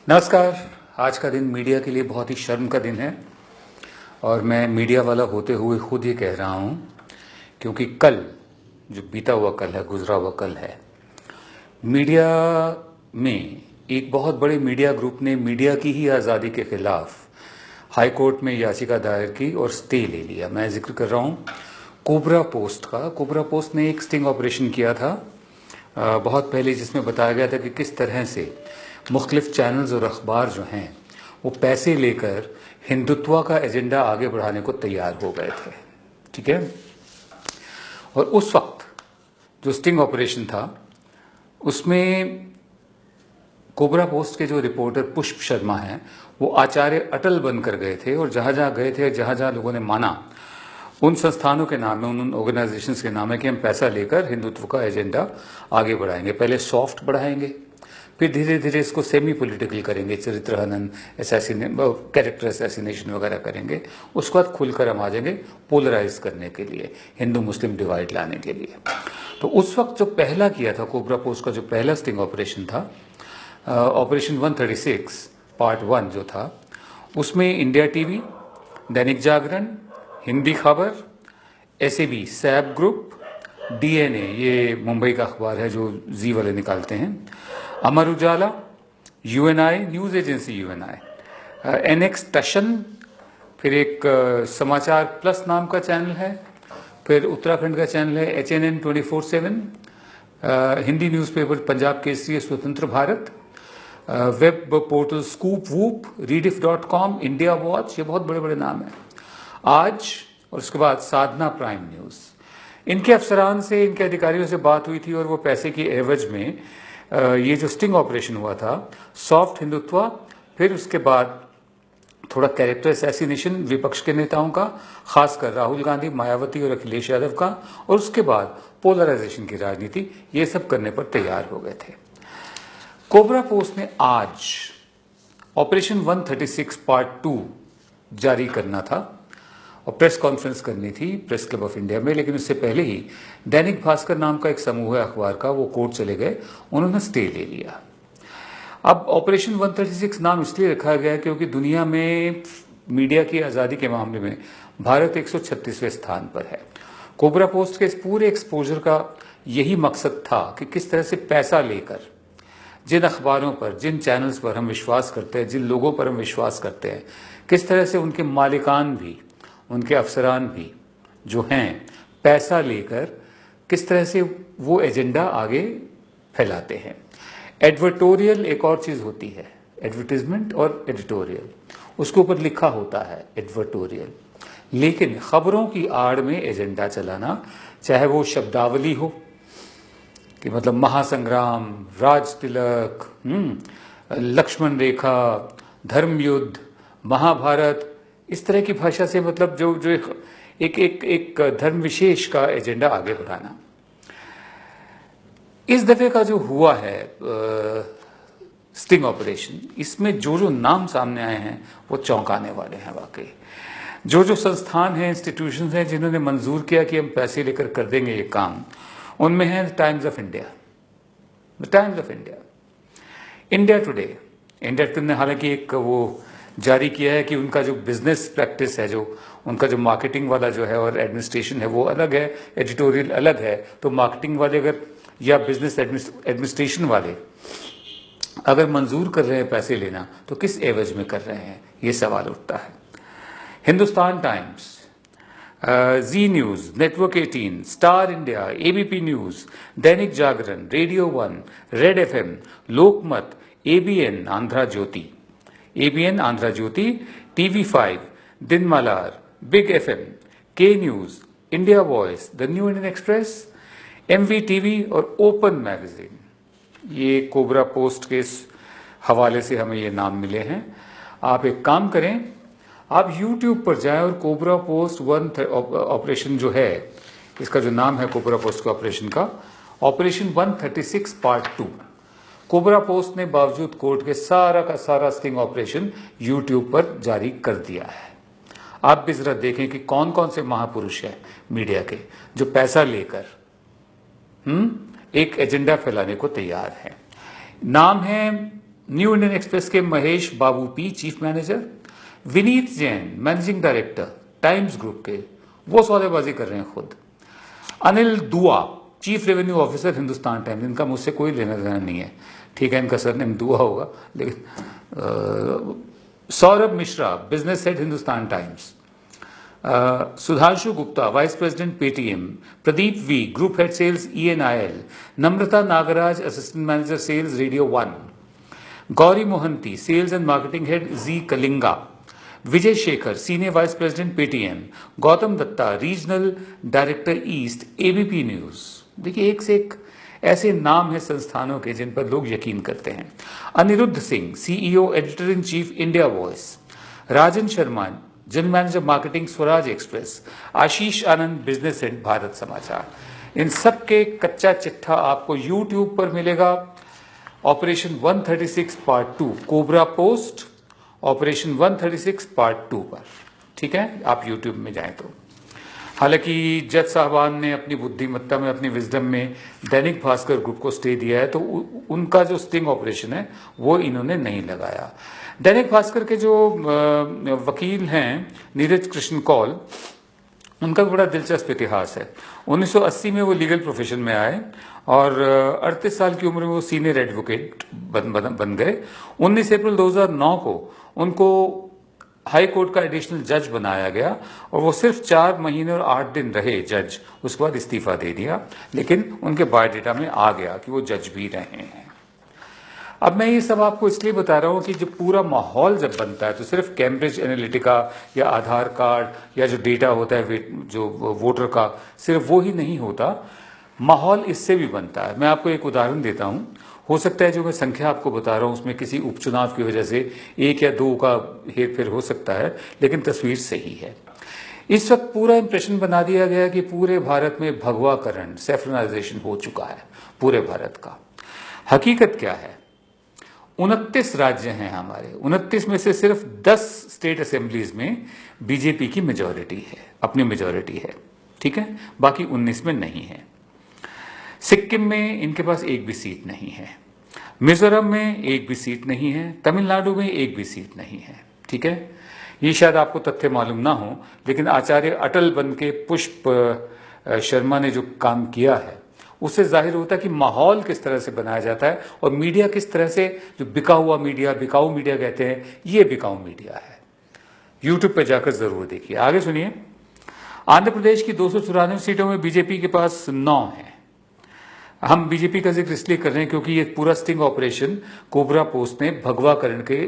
नमस्कार। आज का दिन मीडिया के लिए बहुत ही शर्म का दिन है और मैं मीडिया वाला होते हुए खुद ये कह रहा हूँ, क्योंकि कल जो बीता हुआ कल है, गुजरा हुआ कल है, मीडिया में एक बहुत बड़े मीडिया ग्रुप ने मीडिया की ही आज़ादी के खिलाफ हाई कोर्ट में याचिका दायर की और स्टे ले लिया। मैं जिक्र कर रहा हूँ कोबरा पोस्ट का। कोबरा पोस्ट ने एक स्टिंग ऑपरेशन किया था बहुत पहले, जिसमें बताया गया था कि किस तरह से मुख्तलिफ चैनल्स और अखबार जो हैं वो पैसे लेकर हिंदुत्व का एजेंडा आगे बढ़ाने को तैयार हो गए थे। ठीक है। और उस वक्त जो स्टिंग ऑपरेशन था उसमें कोबरा पोस्ट के जो रिपोर्टर पुष्प शर्मा हैं वो आचार्य अटल बनकर गए थे और जहां जहां गए थे, जहां जहां लोगों ने माना, उन संस्थानों के नाम है, उन ऑर्गेनाइजेशंस के नाम है कि हम पैसा लेकर हिंदुत्व का एजेंडा आगे बढ़ाएंगे। पहले सॉफ्ट बढ़ाएंगे, फिर धीरे धीरे इसको सेमी पॉलिटिकल करेंगे, चरित्र हनन, कैरेक्टर असैसिनेशन वगैरह करेंगे। उसके बाद खुलकर हम आ जाएंगे पोलराइज करने के लिए, हिंदू मुस्लिम डिवाइड लाने के लिए। तो उस वक्त जो पहला किया था कोबरा पोस्ट का, जो पहला स्टिंग ऑपरेशन था, ऑपरेशन 136 पार्ट 1 जो था, उसमें इंडिया टीवी, दैनिक जागरण, हिंदी खबर, एसएबी सैब ग्रुप, डीएनए ये मुंबई का अखबार है जो जी वाले निकालते हैं, Amar Ujala, UNI news agency, UNI, NX टशन, फिर एक समाचार प्लस नाम का चैनल है, फिर उत्तराखंड का चैनल है HNN 24/7, Hindi newspaper Punjab Kesari, Swatantra Bharat, web portal scoop whoop, रीडिफ.com, इंडिया वॉच, ये बहुत बड़े बड़े नाम हैं। आज और उसके बाद साधना प्राइम न्यूज। इनके अफसरान से, इनके अधिकारियों से बात हुई थी और वो पैसे की एवज में ये जो स्टिंग ऑपरेशन हुआ था, सॉफ्ट हिंदुत्व, फिर उसके बाद थोड़ा कैरेक्टर असैसिनेशन विपक्ष के नेताओं का, खासकर राहुल गांधी, मायावती और अखिलेश यादव का, और उसके बाद पोलराइजेशन की राजनीति, ये सब करने पर तैयार हो गए थे। कोबरा पोस्ट ने आज ऑपरेशन 136 पार्ट 2 जारी करना था और प्रेस कॉन्फ्रेंस करनी थी प्रेस क्लब ऑफ इंडिया में, लेकिन उससे पहले ही दैनिक भास्कर नाम का एक समूह है अखबार का, वो कोर्ट चले गए, उन्होंने स्टे ले लिया। अब ऑपरेशन 136 नाम इसलिए रखा गया क्योंकि दुनिया में मीडिया की आज़ादी के मामले में भारत 136वें स्थान पर है। कोबरा पोस्ट के इस पूरे एक्सपोजर का यही मकसद था कि किस तरह से पैसा लेकर जिन अखबारों पर, जिन चैनल्स पर हम विश्वास करते हैं, जिन लोगों पर हम विश्वास करते हैं, किस तरह से उनके मालिकान भी, उनके अफसरान भी जो हैं, पैसा लेकर किस तरह से वो एजेंडा आगे फैलाते हैं। एडवर्टोरियल एक और चीज होती है, एडवर्टीजमेंट और एडिटोरियल, उसके ऊपर लिखा होता है एडवर्टोरियल, लेकिन खबरों की आड़ में एजेंडा चलाना, चाहे वो शब्दावली हो कि मतलब महासंग्राम, राज तिलक, लक्ष्मण रेखा, धर्मयुद्ध, महाभारत, इस तरह की भाषा से, मतलब जो जो एक धर्म विशेष का एजेंडा आगे बढ़ाना। इस दफे का जो हुआ है स्टिंग ऑपरेशन, इसमें जो जो नाम सामने आए हैं वो चौंकाने वाले हैं वाकई। जो जो संस्थान हैं, इंस्टीट्यूशंस हैं जिन्होंने मंजूर किया कि हम पैसे लेकर कर देंगे ये काम, उनमें है times of India, the times of India, India today. India today ने हालांकि एक वो जारी किया है कि उनका जो बिजनेस प्रैक्टिस है, जो उनका जो मार्केटिंग वाला जो है और एडमिनिस्ट्रेशन है वो अलग है, एडिटोरियल अलग है। तो मार्केटिंग वाले अगर या बिजनेस एडमिनिस्ट्रेशन वाले अगर मंजूर कर रहे हैं पैसे लेना, तो किस एवज में कर रहे हैं, ये सवाल उठता है। Hindustan Times, Zee News, network 18, Star India, ABP News, Dainik Jagran, radio 1, Red FM, Lokmat, ABN Andhra Jyothi, TV5, Dinamalar, Big FM, के News, India Voice, the New Indian Express, MVTV और ओपन मैगजीन। ये कोबरा पोस्ट के इस हवाले से हमें ये नाम मिले हैं। आप एक काम करें, आप YouTube पर जाएं और कोबरा पोस्ट ऑपरेशन जो है, इसका जो नाम है कोबरा पोस्ट के ऑपरेशन का, ऑपरेशन 136 पार्ट 2, कोबरा पोस्ट ने बावजूद कोर्ट के सारा का सारा स्टिंग ऑपरेशन YouTube पर जारी कर दिया है। आप भी जरा देखें कि कौन कौन से महापुरुष हैं मीडिया के जो पैसा लेकर एक एजेंडा फैलाने को तैयार है। नाम है न्यू इंडियन एक्सप्रेस के Mahesh Babu P chief manager, Vineet Jain managing director Times Group के, वो सौदेबाजी कर रहे हैं खुद। Anil Dua chief revenue officer Hindustan Times, इनका मुझसे कोई लेना देना नहीं है, ठीक है, इनका सरनेम दुआ होगा, लेकिन Saurabh Mishra business head Hindustan Times, Sudhanshu Gupta vice president Paytm, Pradeep V group head sales ENIL, Namrata Nagaraj assistant manager sales Radio 1, Gauri Mohanty sales and marketing head Zee Kalinga, Vijay Shekhar senior vice president Paytm, Gautam Datta regional director east ABP News. देखिए एक से एक ऐसे नाम है संस्थानों के जिन पर लोग यकीन करते हैं। Anirudh Singh CEO editor in chief India Voice, Rajan Sharma general manager marketing Swaraj Express, Ashish Anand business head Bharat Samachar. इन सब के कच्चा चिट्ठा आपको YouTube पर मिलेगा। Operation 136 part 2 cobra post, operation 136 part 2 पर, ठीक है, आप YouTube में जाएं तो। हालांकि जज साहबान ने अपनी बुद्धिमत्ता में, अपनी विजडम में दैनिक भास्कर ग्रुप को स्टे दिया है, तो उनका जो स्टिंग ऑपरेशन है वो इन्होंने नहीं लगाया। दैनिक भास्कर के जो वकील हैं नीरज कृष्ण कौल, उनका बड़ा दिलचस्प इतिहास है। 1980 में वो लीगल प्रोफेशन में आए और 38 साल की उम्र में वो सीनियर एडवोकेट बन गए। 19 अप्रैल 2009 को उनको हाई कोर्ट का एडिशनल जज बनाया गया और वो सिर्फ 4 महीने और 8 दिन रहे जज, उसके बाद इस्तीफा दे दिया, लेकिन उनके बायोडेटा में आ गया कि वो जज भी रहे हैं। अब मैं ये सब आपको इसलिए बता रहा हूं कि जब पूरा माहौल जब बनता है तो सिर्फ कैम्ब्रिज एनालिटिका या आधार कार्ड या जो डेटा होता है जो वोटर का, सिर्फ वो ही नहीं होता, माहौल इससे भी बनता है। मैं आपको एक उदाहरण देता हूं। हो सकता है जो मैं संख्या आपको बता रहा हूं उसमें किसी उपचुनाव की वजह से 1 या 2 का हेरफेर हो सकता है, लेकिन तस्वीर सही है। इस वक्त पूरा इंप्रेशन बना दिया गया कि पूरे भारत में भगवाकरण, सेफ्रनाइजेशन हो चुका है पूरे भारत का। हकीकत क्या है? 29 राज्य हैं हमारे, 29 में से सिर्फ 10 स्टेट असेंबलीज में बीजेपी की मेजॉरिटी है, अपनी मेजॉरिटी है, ठीक है, बाकी 19 में नहीं है। सिक्किम में इनके पास एक भी सीट नहीं है, मिजोरम में एक भी सीट नहीं है, तमिलनाडु में एक भी सीट नहीं है, ठीक है। ये शायद आपको तथ्य मालूम ना हो, लेकिन आचार्य अटल बन के पुष्प शर्मा ने जो काम किया है उससे जाहिर होता है कि माहौल किस तरह से बनाया जाता है और मीडिया किस तरह से, जो बिका हुआ मीडिया, बिकाऊ मीडिया कहते हैं, ये बिकाऊ मीडिया है। यूट्यूब पे जाकर जरूर देखिए। आगे सुनिए। आंध्र प्रदेश की 294 सीटों में बीजेपी के पास 9 है। हम बीजेपी का जिक्र इसलिए कर रहे हैं क्योंकि ये पूरा स्टिंग ऑपरेशन कोबरा पोस्ट ने भगवाकरण के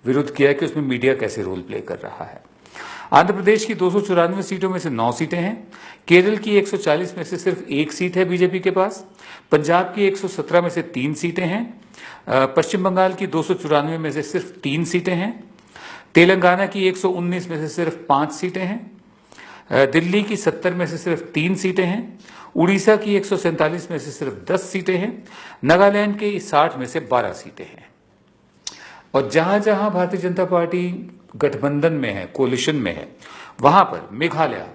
विरुद्ध किया है कि उसमें मीडिया कैसे रोल प्ले कर रहा है। आंध्र प्रदेश की 294 सीटों में से 9 सीटें हैं। केरल की 140 में से सिर्फ 1 सीट है बीजेपी के पास। पंजाब की 117 में से 3 सीटें हैं। पश्चिम बंगाल की 294 में से सिर्फ 3 सीटें हैं। तेलंगाना की 119 में से सिर्फ 5 सीटें हैं। दिल्ली की 70 में से सिर्फ 3 सीटें हैं। उड़ीसा की 147 में से सिर्फ 10 सीटें हैं। नागालैंड के 60 में से 12 सीटें हैं। और जहां जहां भारतीय जनता पार्टी गठबंधन में है, कोलिशन में है, वहां पर मेघालय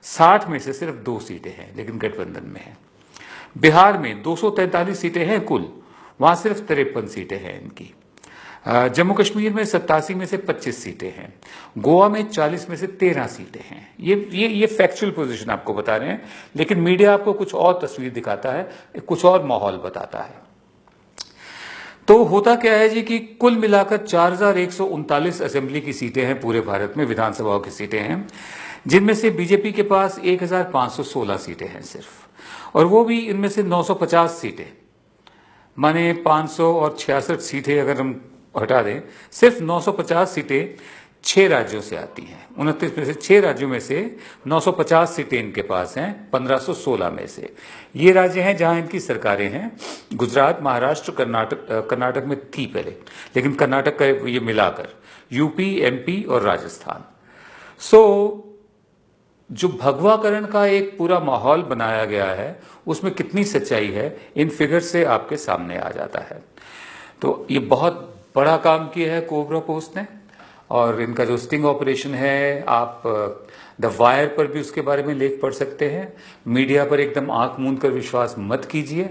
60 में से सिर्फ 2 सीटें हैं, लेकिन गठबंधन में है। बिहार में 243 सीटें हैं कुल, वहां सिर्फ 53 सीटें हैं इनकी। जम्मू कश्मीर में 87 में से 25 सीटें हैं। गोवा में 40 में से 13 सीटें हैं। ये फैक्चुअल पोजीशन आपको बता रहे हैं, लेकिन मीडिया आपको कुछ और तस्वीर दिखाता है, कुछ और माहौल बताता है। तो होता क्या है जी कि कुल मिलाकर 4139 असेंबली की सीटें हैं पूरे भारत में, विधानसभाओं की सीटें हैं, जिनमें से बीजेपी के पास 1516 सीटें हैं सिर्फ, और वो भी इनमें से 950 सीटें, माने 566 सीटें अगर हम हटा दें, सिर्फ 950 सीटें 6 राज्यों से आती हैं। 29 में से 6 राज्यों में से 950 सीटें इनके पास हैं 1516 में से। ये राज्य हैं जहां इनकी सरकारें हैं। गुजरात, महाराष्ट्र, कर्नाटक में थी पहले, लेकिन कर्नाटक का ये मिलाकर यूपी, एमपी और राजस्थान। जो भगवाकरण का एक पूरा माहौल बनाया गया है उसमें कितनी सच्चाई है, इन फिगर से आपके सामने आ जाता है। तो ये बहुत बड़ा काम किया है कोबरा पोस्ट ने, और इनका जो स्टिंग ऑपरेशन है, आप द वायर पर भी उसके बारे में लेख पढ़ सकते हैं। मीडिया पर एकदम आंख मूंद कर विश्वास मत कीजिए।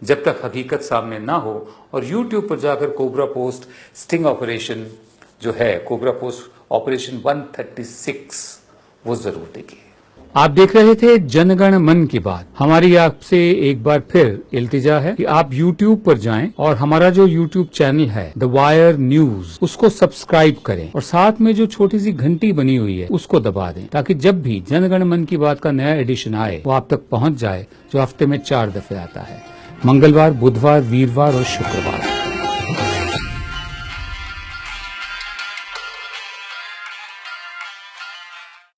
जब तक हकीकत सामने ना हो। और YouTube पर जाकर कोबरा पोस्ट स्टिंग ऑपरेशन जो है, कोबरा पोस्ट ऑपरेशन 136, वो जरूर देखिए। आप देख रहे थे जनगण मन की बात। हमारी आपसे एक बार फिर इल्तिजा है कि आप YouTube पर जाएं और हमारा जो YouTube चैनल है द वायर न्यूज, उसको सब्सक्राइब करें और साथ में जो छोटी सी घंटी बनी हुई है उसको दबा दें, ताकि जब भी जनगण मन की बात का नया एडिशन आए वो आप तक पहुंच जाए, जो हफ्ते में 4 दफे आता है, मंगलवार, बुधवार, वीरवार और शुक्रवार।